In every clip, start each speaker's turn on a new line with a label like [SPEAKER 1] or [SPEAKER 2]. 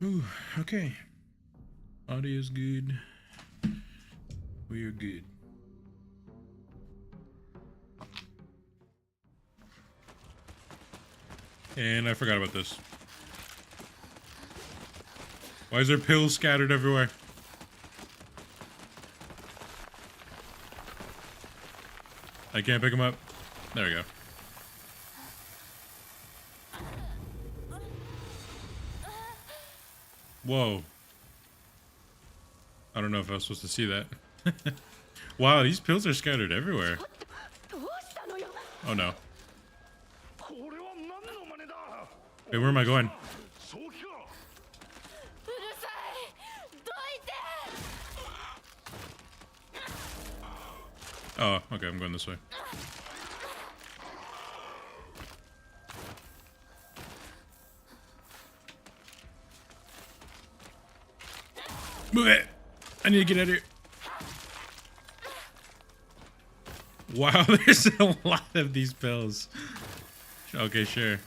[SPEAKER 1] Ooh, okay. Audio's good. We are good. And I forgot about this. Why is there pills scattered everywhere? I can't pick them up. There we go. Whoa. I don't know if I was supposed to see that. Wow, these pills are scattered everywhere. Oh no. Wait, where am I going? Oh, okay, I'm going this way. Move it! I need to get out of here. Wow, there's a lot of these pills. Okay, sure.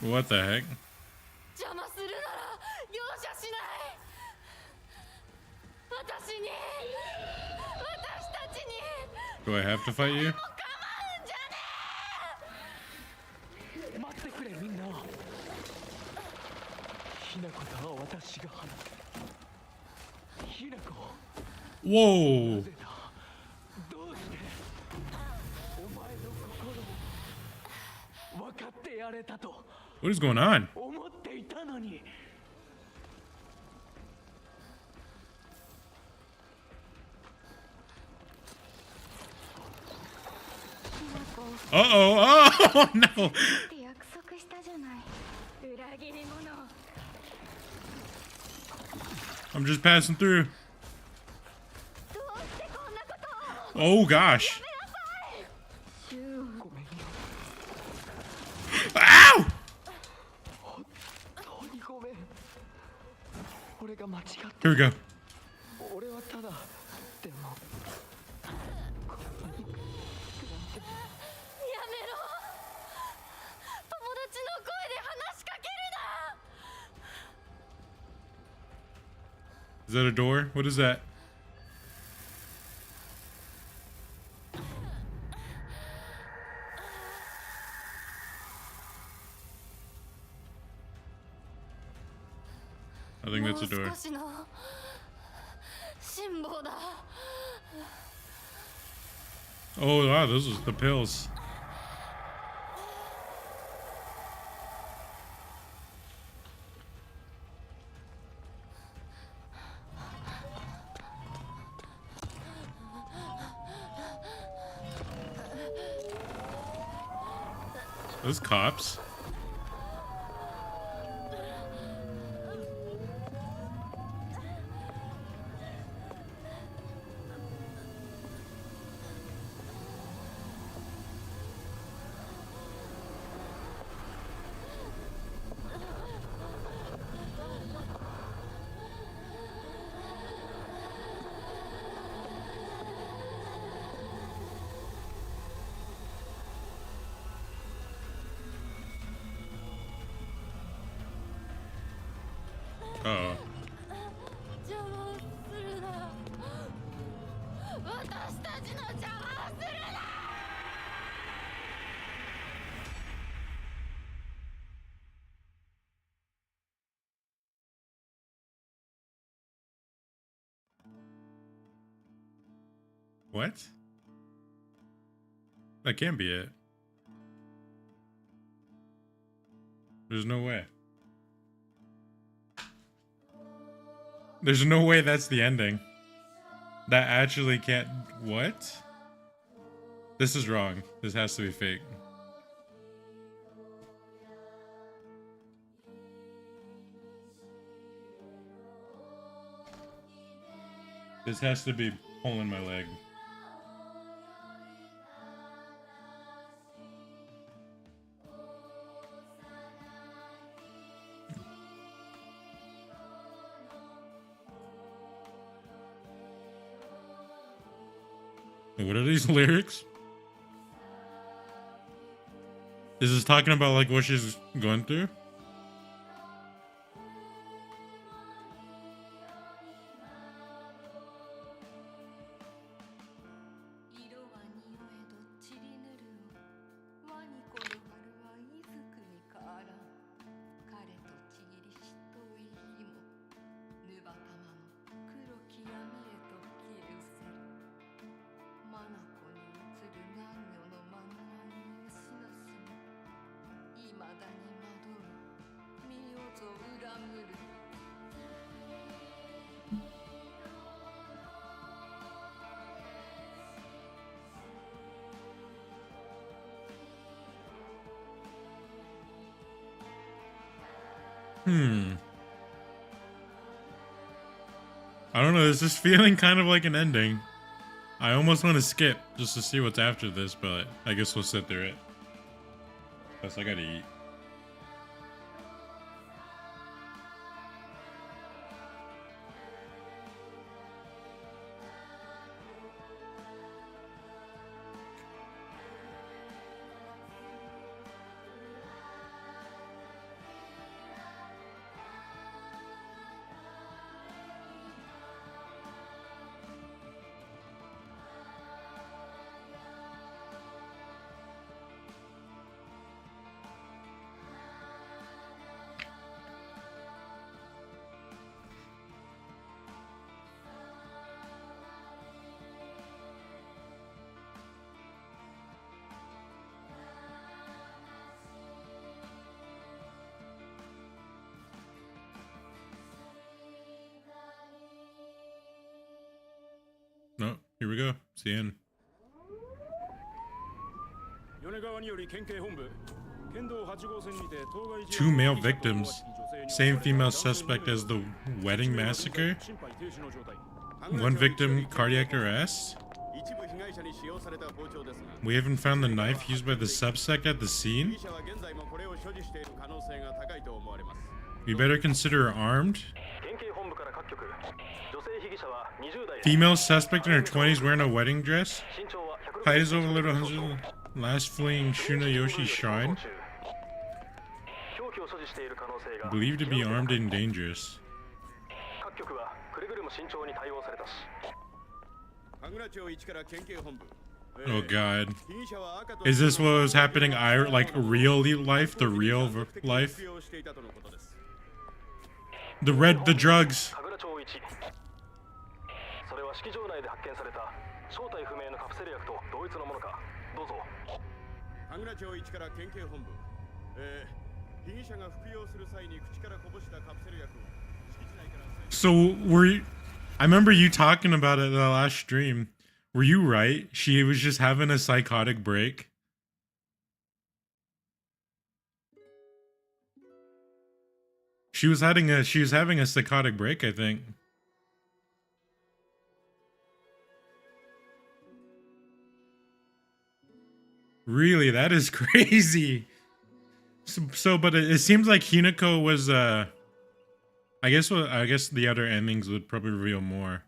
[SPEAKER 1] What the heck? Do I have to fight you? Whoa! What is going on? Uh-oh! Oh, no! I'm just passing through. Oh, gosh. Ow! Here we go. Is that a door? What is that? I think that's a door. Oh, wow, those are the pills. Those cops. Uh-oh. What? That can't be it. There's no way. There's no way that's the ending. That actually can't... What? This is wrong. This has to be fake. This has to be pulling my leg. What are these lyrics? Is this talking about like what she's going through? I don't know, this is feeling kind of like an ending. I almost want to skip just to see what's after this, but I guess we'll sit through it. Plus, I gotta eat. No, here we go. It's the end. Two male victims. Same female suspect as the wedding massacre. One victim cardiac arrest. We haven't found the knife used by the suspect at the scene. We better consider her armed. Female suspect in her 20s wearing a wedding dress. Height is over a little 100. Last fleeing Shunayoshi Shrine. Believed to be armed and dangerous. Oh god. Is this what was happening like real life? The real life? The drugs. So I remember you talking about it in the last stream. Were you right? She was just having a psychotic break. She was having a psychotic break, I think. Really, that is crazy. But it seems like Hinako was I guess the other endings would probably reveal more.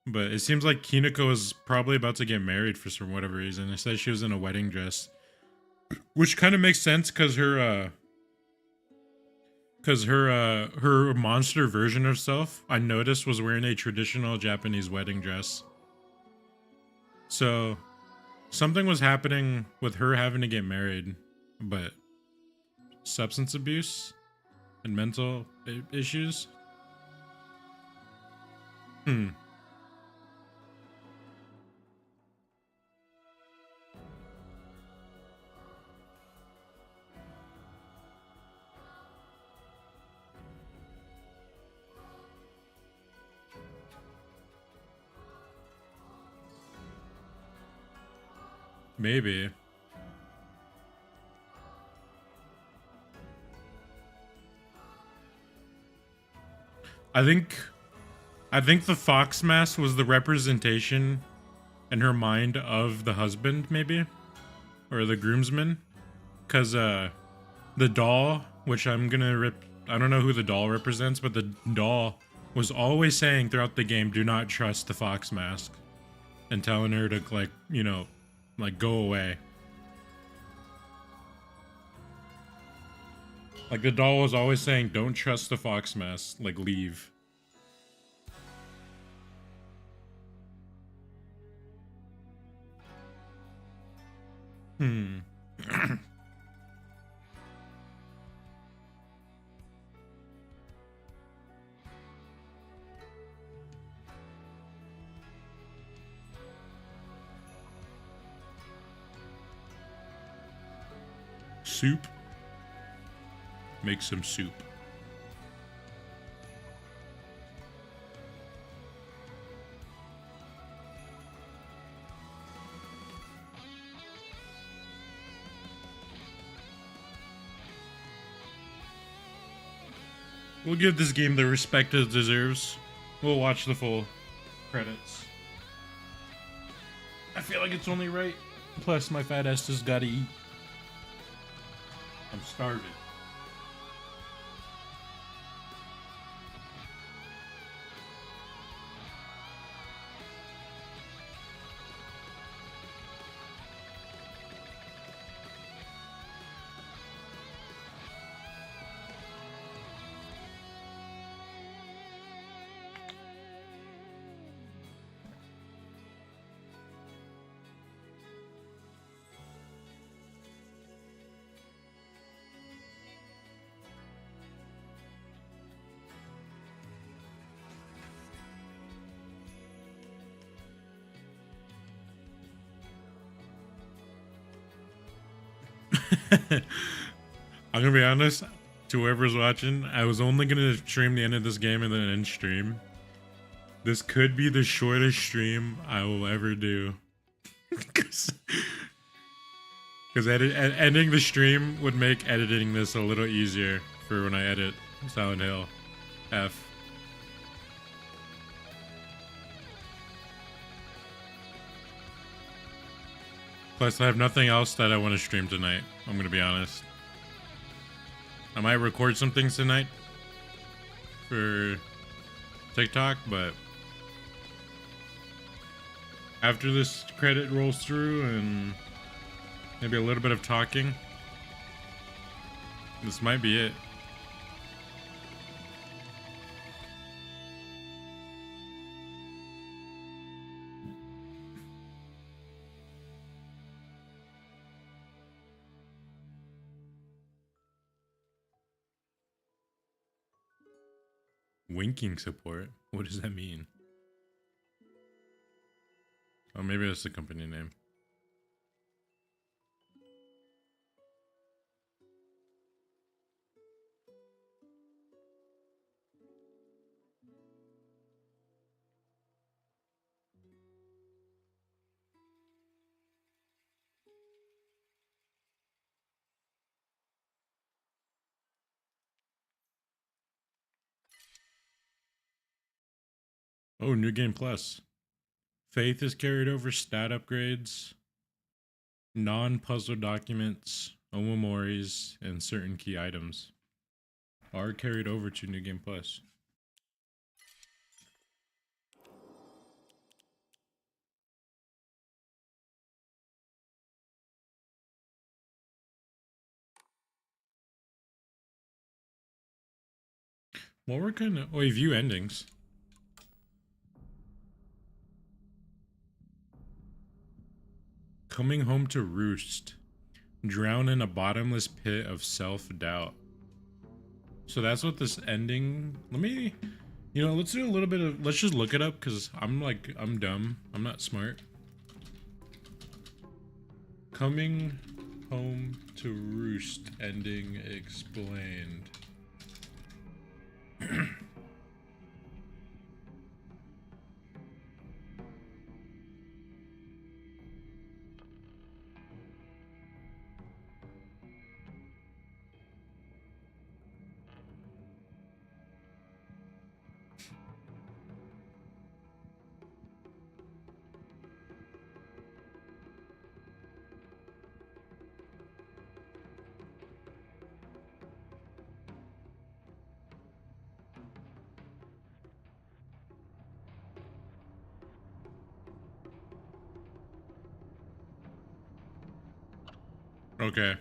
[SPEAKER 1] But it seems like Hinako was probably about to get married for some whatever reason. It said she was in a wedding dress. Which kind of makes sense because her monster version of herself, I noticed, was wearing a traditional Japanese wedding dress. So something was happening with her having to get married, but substance abuse and mental issues. Maybe. I think the fox mask was the representation in her mind of the husband, maybe, or the groomsman, because the doll, which I'm gonna rip, I don't know who the doll represents, but the doll was always saying throughout the game, do not trust the fox mask, and telling her to, like, you know, like, go away. Like the doll was always saying, "Don't trust the fox mask. Like leave." Hmm. Soup. Make some soup. We'll give this game the respect it deserves. We'll watch the full credits. I feel like it's only right. Plus, my fat ass just gotta eat. I'm starving. I'm gonna be honest, to whoever's watching, I was only gonna stream the end of this game and then end stream. This could be the shortest stream I will ever do. Because ending the stream would make editing this a little easier for when I edit Silent Hill F. Plus, I have nothing else that I want to stream tonight. I'm gonna be honest. I might record some things tonight for TikTok, but after this credit rolls through and maybe a little bit of talking, this might be it. Winking support? What does that mean? Oh, maybe that's the company name. Oh, New Game Plus. Faith is carried over, stat upgrades, non-puzzle documents, omomoris, and certain key items are carried over to New Game Plus. Well, we're kind of... Wait, view endings. Coming home to roost. Drown in a bottomless pit of self-doubt. So that's what this ending... Let me... You know, let's do a little bit of... Let's just look it up, because I'm dumb. I'm not smart. Coming home to roost ending explained. Okay.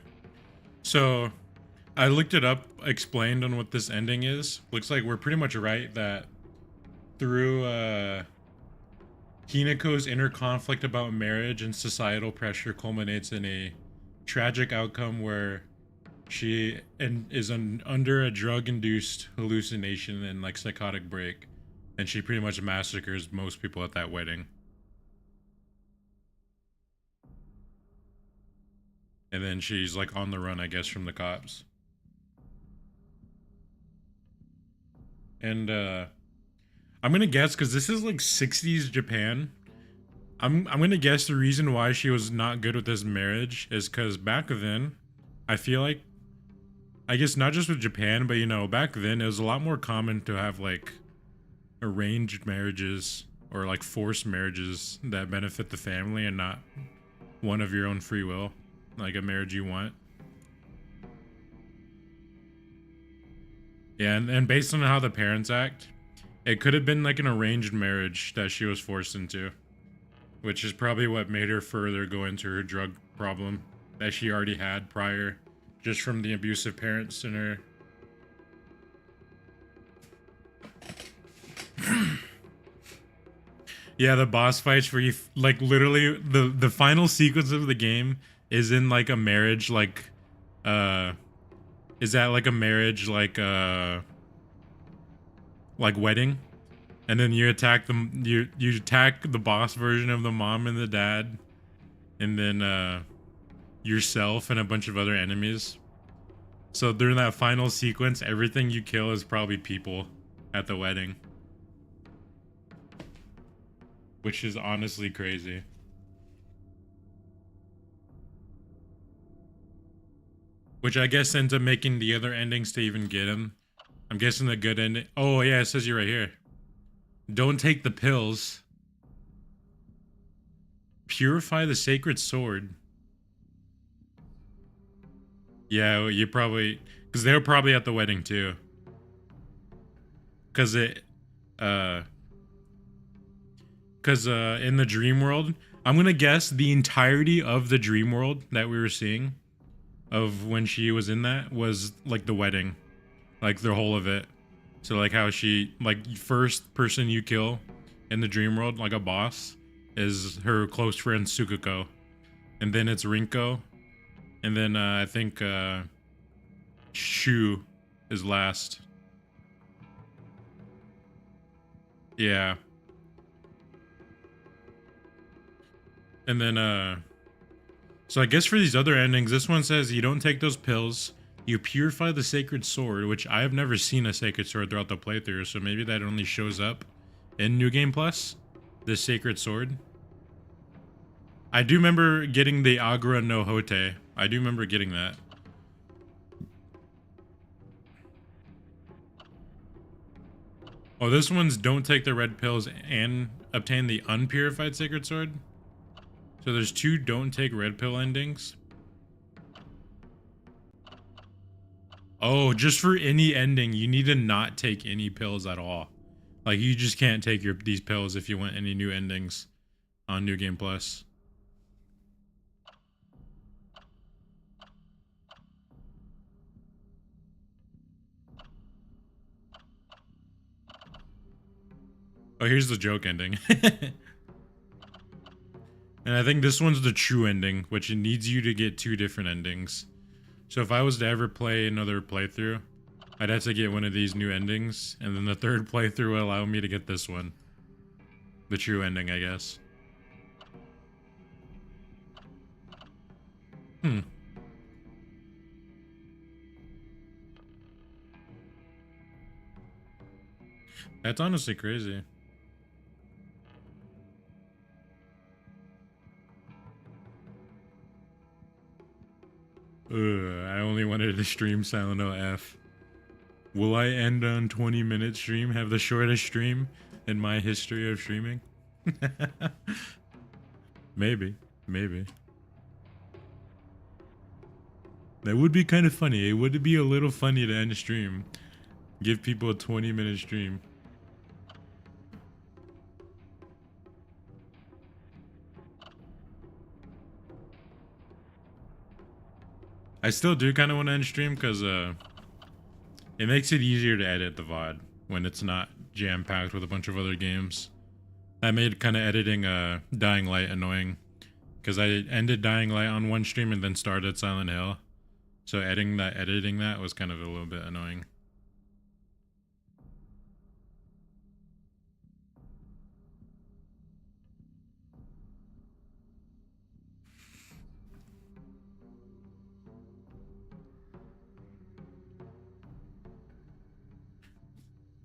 [SPEAKER 1] So, I looked it up, explained on what this ending is. Looks like we're pretty much right that through Hinako's inner conflict about marriage and societal pressure culminates in a tragic outcome where she is under a drug-induced hallucination and like psychotic break, and she pretty much massacres most people at that wedding. And then she's like on the run, I guess, from the cops. And I'm gonna guess because this is like 60s Japan. I'm gonna guess the reason why she was not good with this marriage is because back then, I feel like, I guess not just with Japan, but you know, back then it was a lot more common to have like arranged marriages or like forced marriages that benefit the family and not one of your own free will, like a marriage you want. Yeah, and based on how the parents act, it could have been like an arranged marriage that she was forced into, which is probably what made her further go into her drug problem that she already had prior, just from the abusive parents in her. Yeah, the boss fights where you like literally the final sequence of the game is in like a marriage uh is that like a marriage like wedding, and then you attack them, you attack the boss version of the mom and the dad, and then yourself and a bunch of other enemies. So during that final sequence, everything you kill is probably people at the wedding, which is honestly crazy. Which I guess ends up making the other endings to even get him. I'm guessing the good ending. Oh yeah, it says you right here. Don't take the pills. Purify the sacred sword. Yeah, you probably, because they were probably at the wedding too. Because uh, in the dream world, I'm gonna guess the entirety of the dream world that we were seeing, of when she was in that, was like the wedding, like the whole of it. So like how she, like, first person you kill in the dream world, like a boss, is her close friend Tsukuko, and then it's Rinko, and then I think Shu is last. Yeah. And then so I guess for these other endings, this one says you don't take those pills, you purify the sacred sword, which I have never seen a sacred sword throughout the playthrough, so maybe that only shows up in New Game Plus, this sacred sword. I do remember getting the Agra no Hote. I do remember getting that. Oh, this one's don't take the red pills and obtain the unpurified sacred sword. So there's two don't take red pill endings. Oh, just for any ending, you need to not take any pills at all. Like, you just can't take these pills if you want any new endings on New Game Plus. Oh, here's the joke ending. And I think this one's the true ending, which it needs you to get two different endings. So if I was to ever play another playthrough, I'd have to get one of these new endings, and then the third playthrough will allow me to get this one. The true ending, I guess. Hmm. That's honestly crazy. I only wanted to stream Silent Hill F. Will I end on 20-minute stream? Have the shortest stream in my history of streaming? Maybe. Maybe. That would be kind of funny. It would be a little funny to end a stream. Give people a 20-minute stream. I still do kind of want to end stream because it makes it easier to edit the VOD when it's not jam-packed with a bunch of other games. That made kind of editing Dying Light annoying because I ended Dying Light on one stream and then started Silent Hill. So editing that was kind of a little bit annoying.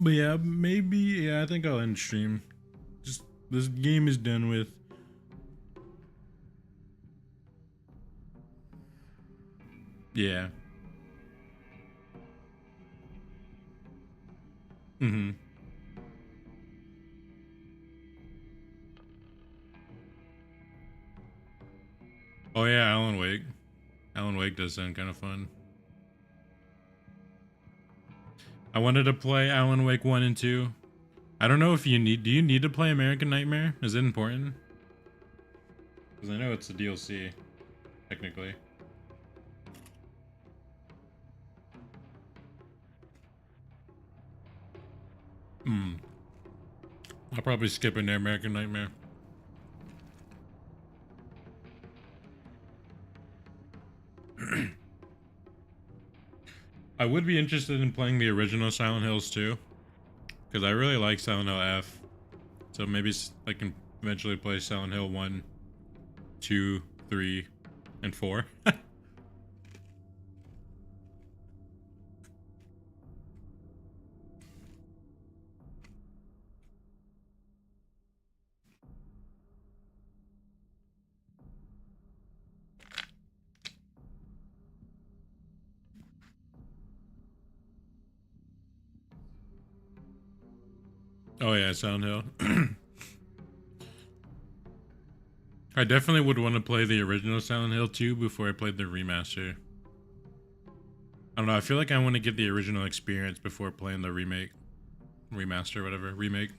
[SPEAKER 1] But yeah, maybe, yeah, I think I'll end stream. Just, this game is done with. Yeah. Mm-hmm. Oh yeah, Alan Wake. Alan Wake does sound kind of fun. I wanted to play Alan Wake 1 and 2. I don't know if do you need to play American Nightmare? Is it important? Because I know it's a DLC, technically. I'll probably skip into American Nightmare. I would be interested in playing the original Silent Hills too, because I really like Silent Hill F. So maybe I can eventually play Silent Hill 1, 2, 3, and 4. Oh yeah, Silent Hill. I definitely would want to play the original Silent Hill 2 before I played the remaster. I don't know, I feel like I want to get the original experience before playing the remaster, whatever, remake.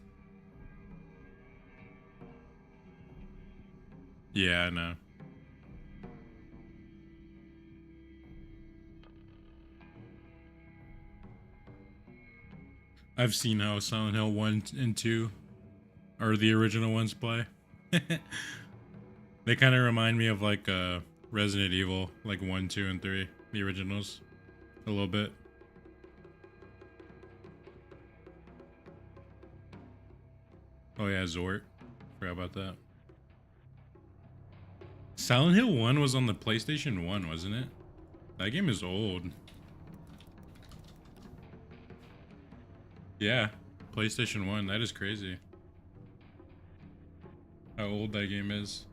[SPEAKER 1] Yeah, I know. I've seen how Silent Hill 1 and 2, or the original ones, play. They kind of remind me of like Resident Evil, like 1, 2, and 3, the originals, a little bit. Oh yeah, Zort. Forgot about that. Silent Hill 1 was on the PlayStation 1, wasn't it? That game is old. Yeah, PlayStation 1, that is crazy. How old that game is.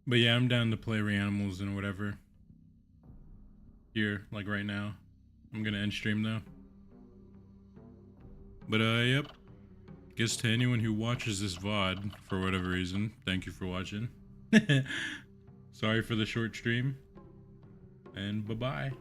[SPEAKER 1] But yeah, I'm down to play Reanimals and whatever. Here, like right now. I'm gonna end stream though. But yep. Guess to anyone who watches this VOD for whatever reason, thank you for watching. Sorry for the short stream. And bye-bye.